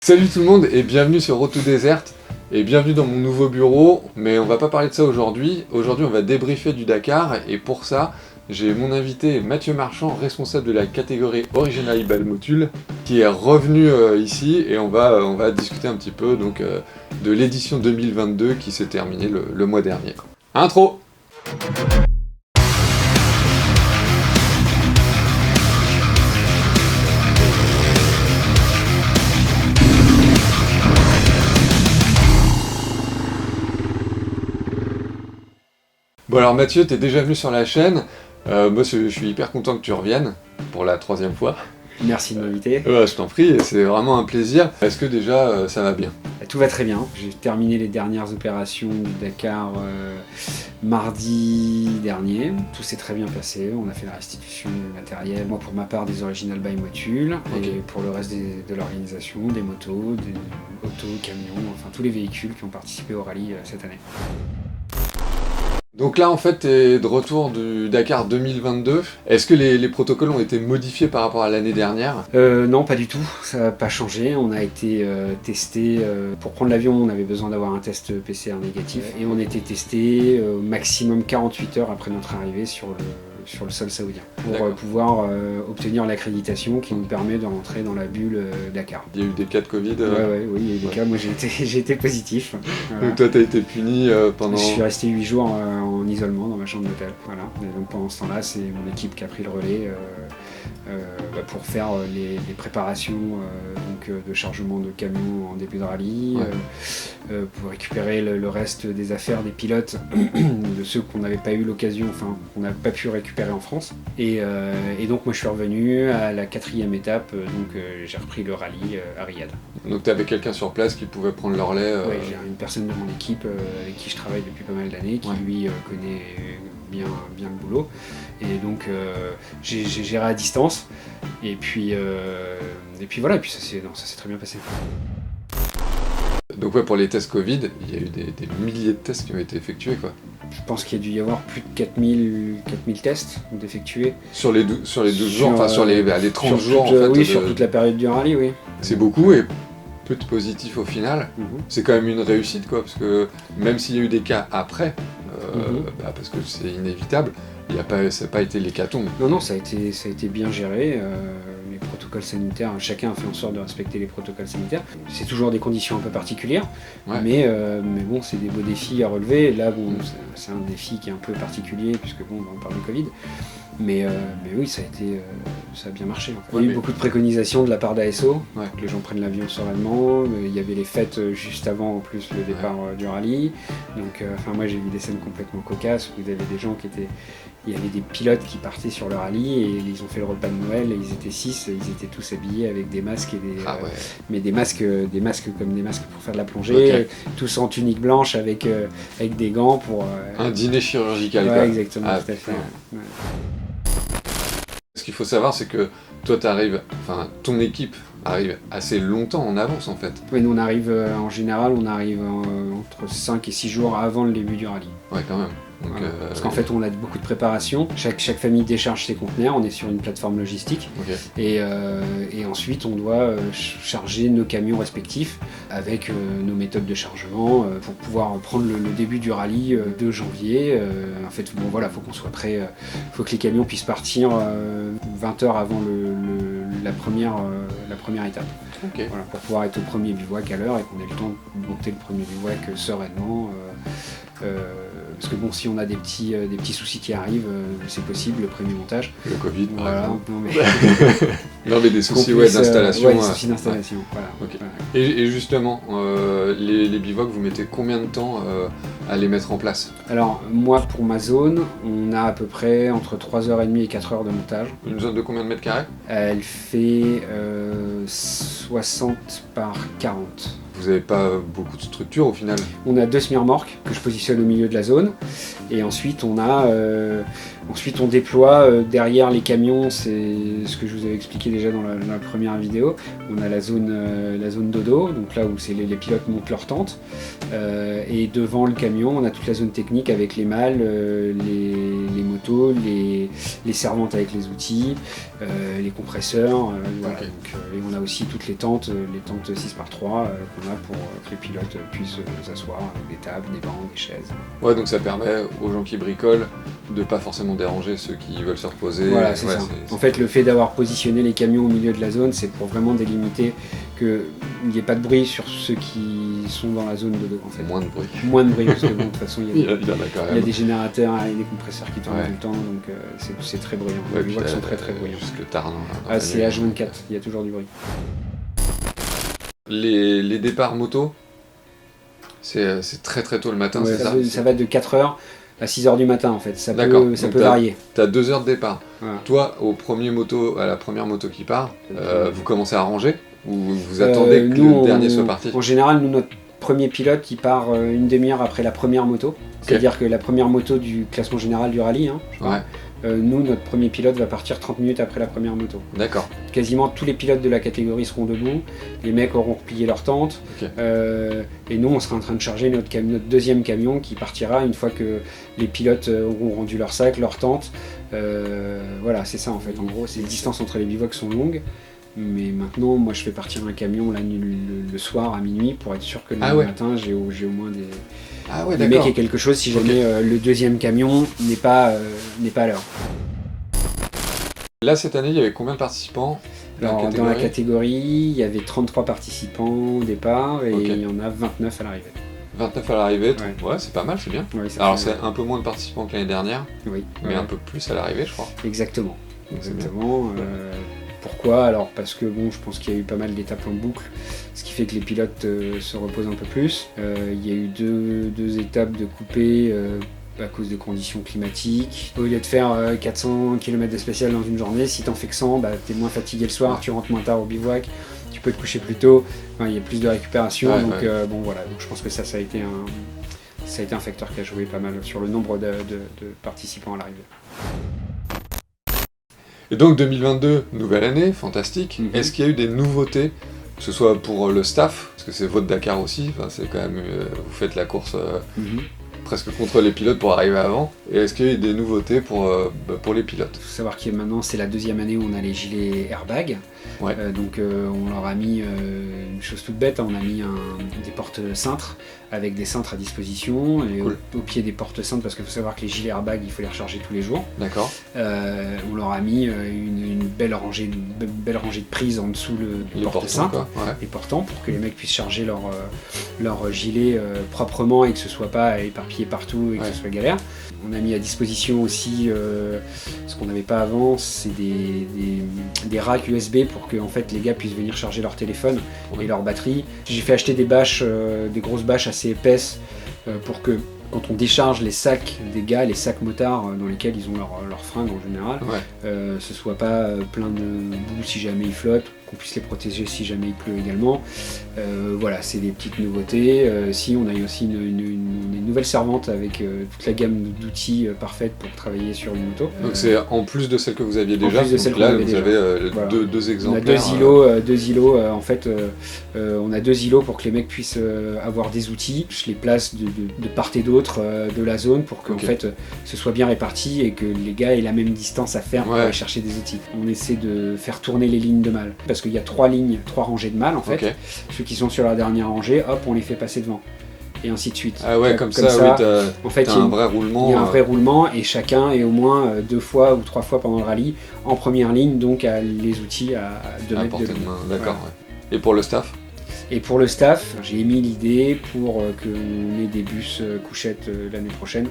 Salut tout le monde et bienvenue sur Road to Desert et bienvenue dans mon nouveau bureau, mais on va pas parler de ça aujourd'hui. Aujourd'hui on va débriefer du Dakar et pour ça j'ai mon invité Mathieu Marchand, responsable de la catégorie Original by Motul, qui est revenu ici et on va discuter un petit peu donc, de l'édition 2022 qui s'est terminée le mois dernier. Intro. Bon alors Mathieu, t'es déjà venu sur la chaîne, moi je suis hyper content que tu reviennes pour la 3e fois. Merci de m'inviter. Je t'en prie, c'est vraiment un plaisir. Est-ce que déjà ça va bien? Tout va très bien. J'ai terminé les dernières opérations du Dakar mardi dernier. Tout s'est très bien passé. On a fait la restitution du matériel. Moi pour ma part des Original by Motul. Okay. Et pour le reste de l'organisation, des motos, des autos, camions, enfin tous les véhicules qui ont participé au rallye cette année. Donc là en fait t'es de retour du Dakar 2022. Est-ce que les protocoles ont été modifiés par rapport à l'année dernière? Non, pas du tout, ça n'a pas changé. On a été testé, pour prendre l'avion on avait besoin d'avoir un test PCR négatif et on était testé au maximum 48 heures après notre arrivée sur le sol saoudien pour pouvoir obtenir l'accréditation qui nous permet de rentrer dans la bulle Dakar. Il y a eu des cas de Covid Oui, il y a eu des cas. Moi j'ai été positif. Voilà. Donc toi t'as été puni pendant... Je suis resté 8 jours en isolement dans ma chambre d'hôtel. Voilà. Et donc pendant ce temps-là, c'est mon équipe qui a pris le relais pour faire les préparations de chargement de camions en début de rallye, pour récupérer le reste des affaires des pilotes, de ceux qu'on n'avait pas eu l'occasion, enfin qu'on n'a pas pu récupérer en France. Et donc moi je suis revenu à la 4e étape, j'ai repris le rallye à Riyad. Donc tu avais quelqu'un sur place qui pouvait prendre le relais Oui, j'ai une personne de mon équipe avec qui je travaille depuis pas mal d'années, qui lui connaît bien le boulot. Et donc j'ai géré à distance. Et puis voilà, et puis ça s'est très bien passé. Donc ouais, pour les tests Covid, il y a eu des milliers de tests qui ont été effectués quoi. Je pense qu'il y a dû y avoir plus de 4000 tests d'effectués. Sur les 12 jours, enfin sur les 30 jours en fait. Oui, sur toute la période du rallye, oui. C'est beaucoup et peu de positifs au final. C'est quand même une réussite quoi, parce que même s'il y a eu des cas après, parce que c'est inévitable, ça n'a pas été l'hécatombe. Non, ça a été bien géré. Les protocoles sanitaires, chacun a fait en sorte de respecter les protocoles sanitaires. C'est toujours des conditions un peu particulières, mais bon, c'est des beaux défis à relever. Là, bon, c'est un défi qui est un peu particulier, puisque bon, on parle de Covid. Mais oui, ça a bien marché. En fait. Il y a eu beaucoup de préconisations de la part d'ASO, que les gens prennent l'avion sereinement. Il y avait les fêtes juste avant, en plus, le départ du rallye. Donc, moi, j'ai vu des scènes complètement cocasses où il y avait des gens il y avait des pilotes qui partaient sur le rallye et ils ont fait le repas de Noël et ils étaient 6, ils étaient tous habillés avec des masques mais des masques comme des masques pour faire de la plongée, tous en tunique blanche avec des gants pour... Un dîner chirurgical. Ouais, exactement, tout à fait. Ce qu'il faut savoir, c'est que toi, ton équipe arrive assez longtemps en avance en fait. Oui, nous on arrive en général, entre 5 et 6 jours avant le début du rallye. Ouais, quand même. Donc, voilà. Parce qu'en fait on a beaucoup de préparation, chaque famille décharge ses conteneurs, on est sur une plateforme logistique et ensuite on doit charger nos camions respectifs avec nos méthodes de chargement pour pouvoir prendre le début du rallye de janvier. En fait bon voilà, faut qu'on soit prêt, faut que les camions puissent partir 20 heures avant la première étape. Voilà, pour pouvoir être au premier bivouac à l'heure et qu'on ait le temps de monter le premier bivouac sereinement. Parce que bon, si on a des petits soucis qui arrivent, c'est possible, le premier montage. Le Covid, voilà. Non mais des soucis d'installation. Ouais, des soucis d'installation, voilà. Et justement, les bivouacs, vous mettez combien de temps à les mettre en place? Alors, moi, pour ma zone, on a à peu près entre 3h30 et 4h de montage. Une zone de combien de mètres carrés? Elle fait 60 par 40. vous n'avez pas beaucoup de structure au final. On a 2 semi-remorques que je positionne au milieu de la zone. Et ensuite, on déploie derrière les camions, c'est ce que je vous avais expliqué déjà dans la première vidéo. On a la zone dodo, donc là où les pilotes montent leur tente. Et devant le camion, on a toute la zone technique avec les malles, les motos, les servantes avec les outils, les compresseurs. Voilà. Okay. Donc, et on a aussi toutes les tentes 6x3 qu'on a pour que les pilotes puissent s'asseoir avec des tables, des bancs, des chaises. Ouais, donc ça permet aux gens qui bricolent de pas forcément déranger ceux qui veulent se reposer. Voilà, c'est ça. En fait, le fait d'avoir positionné les camions au milieu de la zone, c'est pour vraiment délimiter qu'il n'y ait pas de bruit sur ceux qui sont dans la zone de dos. En fait. Moins de bruit. Moins de bruit, parce que bon, de toute façon, il y a des générateurs et des compresseurs qui tournent tout le temps, donc c'est très bruyant. Ouais, les voies sont très bruyants. Jusque tard. C'est H24, il y a toujours du bruit. Les départs moto, c'est très très tôt le matin, Ouais, c'est ça? Ça va de 4h à 6h du matin en fait, ça peut varier. Tu as 2 heures de départ. Voilà. Toi, à la première moto qui part, vous commencez à ranger ou vous attendez que le dernier soit parti? En général, nous, notre premier pilote il part une demi-heure après la première moto. C'est-à-dire que la première moto du classement général du rallye, nous, notre premier pilote va partir 30 minutes après la première moto. D'accord. Quasiment tous les pilotes de la catégorie seront debout, les mecs auront replié leur tente, et nous on sera en train de charger notre deuxième camion qui partira une fois que les pilotes auront rendu leur sac, leur tente. Voilà, c'est ça en fait. En gros, les distances entre les bivocs sont longues. Mais maintenant, moi je fais partir un camion le soir à minuit pour être sûr que le matin j'ai au moins des mecs et quelque chose si jamais le deuxième camion n'est pas à l'heure. Là cette année, il y avait combien de participants? Alors, dans la catégorie, il y avait 33 participants au départ et il y en a 29 à l'arrivée. 29 à l'arrivée, ouais, c'est pas mal, c'est bien. Ouais, alors c'est un peu moins de participants que l'année dernière, mais un peu plus à l'arrivée je crois. Exactement. Pourquoi? Alors parce que bon, je pense qu'il y a eu pas mal d'étapes en boucle, ce qui fait que les pilotes se reposent un peu plus. Il y a eu deux étapes de coupé à cause de conditions climatiques. Au lieu de faire 400 km de spécial dans une journée, si t'en fais que 100, t'es moins fatigué le soir, tu rentres moins tard au bivouac, tu peux te coucher plus tôt, il y a plus de récupération, bon voilà, donc je pense que ça a été un facteur qui a joué pas mal sur le nombre de participants à l'arrivée. Et donc 2022, nouvelle année, fantastique. Est-ce qu'il y a eu des nouveautés, que ce soit pour le staff, parce que c'est votre Dakar aussi, c'est quand même, vous faites la course presque contre les pilotes pour arriver avant, et est-ce qu'il y a eu des nouveautés pour les pilotes? Il faut savoir que maintenant c'est la deuxième année où on a les gilets airbag, donc on leur a mis une chose toute bête, on a mis des porte-cintres avec des cintres à disposition, et au pied des porte-cintres, parce qu'il faut savoir que les gilets airbag il faut les recharger tous les jours. D'accord. On leur a mis une belle rangée de prises en dessous le porte-cintre, et portant, pour que les mecs puissent charger leur gilet proprement et que ce soit pas éparpillé partout et que ce soit galère. On a mis à disposition aussi ce qu'on n'avait pas avant, c'est des racks USB pour que en fait, les gars puissent venir charger leur téléphone et leur batterie. J'ai fait acheter des bâches, des grosses bâches assez épaisses pour que quand on décharge les sacs des gars, les sacs motards dans lesquels ils ont leurs fringues en général, ce soit pas plein de boue si jamais ils flottent, qu'on puisse les protéger si jamais il pleut également. Voilà, c'est des petites nouveautés. Si on a eu aussi une nouvelle servante avec toute la gamme d'outils parfaite pour travailler sur une moto. Donc c'est en plus de celle que vous aviez déjà, donc là vous avez deux exemplaires. On a deux îlots en fait, on a 2 îlots pour que les mecs puissent avoir des outils. Je les place de part et d'autre de la zone pour que en fait, ce soit bien réparti et que les gars aient la même distance à faire pour aller chercher des outils. On essaie de faire tourner les lignes de malles, parce qu'il y a 3 rangées de malles en fait. Ceux qui sont sur la dernière rangée, hop, on les fait passer devant. Et ainsi de suite. Ah ouais, comme ça oui, en fait, t'as un vrai roulement. Il y a un vrai roulement et chacun est au moins 2 fois ou 3 fois pendant le rallye en première ligne, donc à les outils à 2 mètres de main. D'accord. Et pour le staff? Et pour le staff, j'ai émis l'idée pour qu'on ait des bus couchettes l'année prochaine,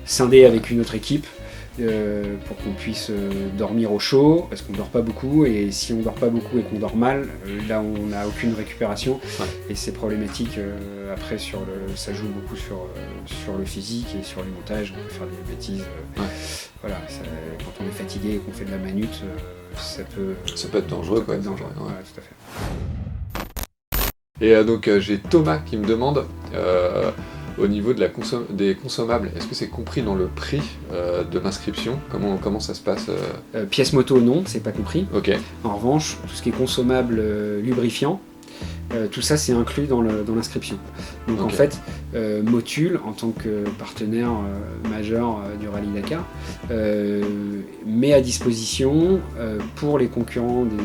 scindés avec une autre équipe, pour qu'on puisse dormir au chaud, parce qu'on dort pas beaucoup, et si on dort pas beaucoup et qu'on dort mal, là on n'a aucune récupération, et c'est problématique après ça joue beaucoup sur le physique et sur les montages, on peut faire des bêtises. Voilà, quand on est fatigué et qu'on fait de la manute, ça peut être dangereux. Voilà, tout à fait. Et donc j'ai Thomas qui me demande, au niveau de des consommables, est-ce que c'est compris dans le prix de l'inscription? Comment ça se passe Pièces moto, non, c'est pas compris. Ok. En revanche, tout ce qui est consommable lubrifiant, tout ça c'est inclus dans l'inscription. Donc Ok. en fait, Motul, en tant que partenaire majeur du Rallye Dakar, met à disposition pour les concurrents des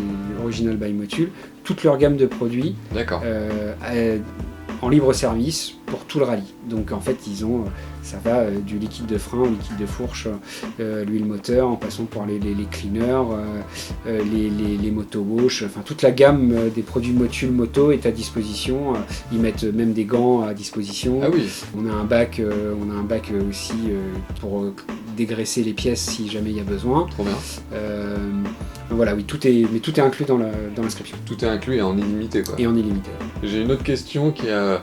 Original by Motul toute leur gamme de produits D'accord. en libre service pour tout le rallye. Donc en fait, ça va du liquide de frein au liquide de fourche, l'huile moteur, en passant par les cleaners, les moto-wash, enfin toute la gamme des produits Motul Moto est à disposition. Ils mettent même des gants à disposition. Ah oui. On a un bac aussi pour dégraisser les pièces si jamais il y a besoin. Trop bien. Voilà, oui, tout est inclus dans l'inscription. Tout est inclus et en illimité, quoi. Et en illimité. J'ai une autre question qui est un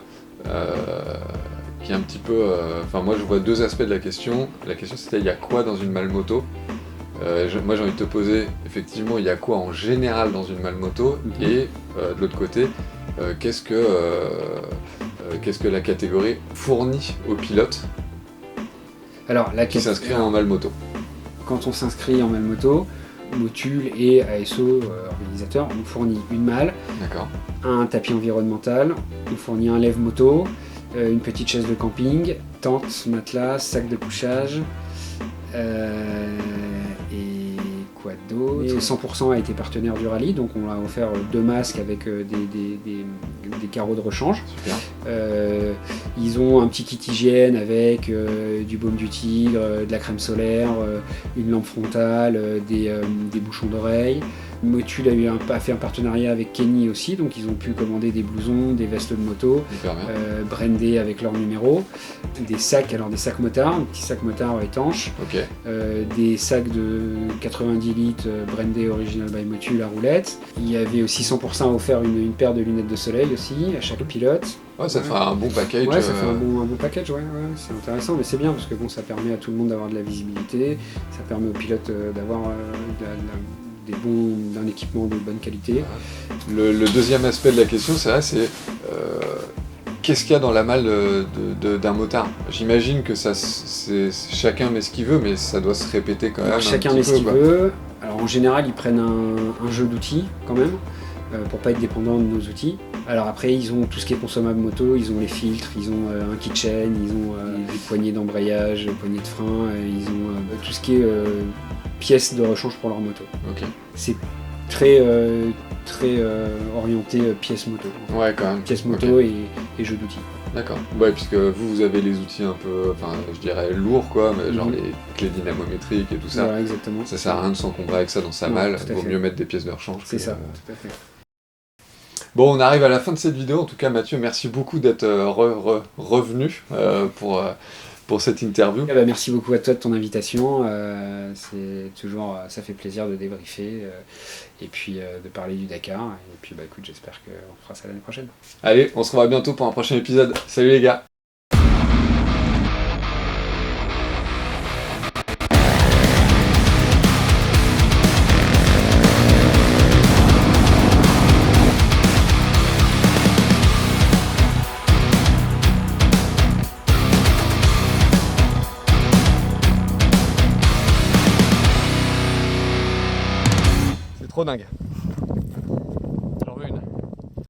petit peu... Enfin, moi, je vois deux aspects de la question. La question, c'était, il y a quoi dans une malle moto? Moi, j'ai envie de te poser, effectivement, il y a quoi en général dans une malle moto? Et de l'autre côté, qu'est-ce que la catégorie fournit aux pilotes Alors, qui s'inscrit en malle moto? Quand on s'inscrit en malle moto, Motul et ASO, organisateur, on fournit une malle, D'accord. un tapis environnemental, on fournit un lève-moto, une petite chaise de camping, tente, matelas, sac de couchage, et quoi d'autre. Et 100% a été partenaire du rallye, donc on a offert 2 masques avec des carreaux de rechange. Super. Ils ont un petit kit hygiène avec du baume du tigre, de la crème solaire, une lampe frontale, des bouchons d'oreilles. Motul a fait un partenariat avec Kenny aussi, donc ils ont pu commander des blousons, des vestes de moto, brandés avec leur numéro, des sacs motards, un petit sac motard étanche, des sacs de 90 litres brandés Original by Motul à roulettes. Il y avait aussi 100% offert une paire de lunettes de soleil aussi à chaque pilote. Ouais, ça fait un bon package. Ouais, ça fait un bon package, ouais, c'est intéressant, mais c'est bien parce que bon, ça permet à tout le monde d'avoir de la visibilité, ça permet aux pilotes d'avoir d'un équipement de bonne qualité. Le deuxième aspect de la question, c'est qu'est-ce qu'il y a dans la malle d'un motard? J'imagine que chacun met ce qu'il veut, mais ça doit se répéter quand même. Alors, chacun met ce qu'il veut. Alors en général, ils prennent un jeu d'outils quand même, pour pas être dépendant de nos outils. Alors après, ils ont tout ce qui est consommable moto, ils ont les filtres, ils ont un kitchen, ils ont des poignées d'embrayage, poignées de frein, ils ont tout ce qui est pièces de rechange pour leur moto. C'est très orienté pièces moto. Ouais, quand même. Pièces moto et jeux d'outils. D'accord. Ouais, puisque vous avez les outils un peu, enfin, je dirais lourds, quoi, mais genre les clés dynamométriques et tout ça. Ouais, exactement. Ça sert à rien de s'encombrer avec ça dans sa malle. Il vaut mieux mettre des pièces de rechange. C'est ça, tout à fait. Bon, on arrive à la fin de cette vidéo. En tout cas, Mathieu, merci beaucoup d'être revenu pour cette interview. Merci beaucoup à toi de ton invitation. C'est toujours, ça fait plaisir de débriefer et puis de parler du Dakar. Et puis écoute, j'espère qu'on fera ça l'année prochaine. Allez, on se revoit bientôt pour un prochain épisode. Salut les gars. Trop dingue.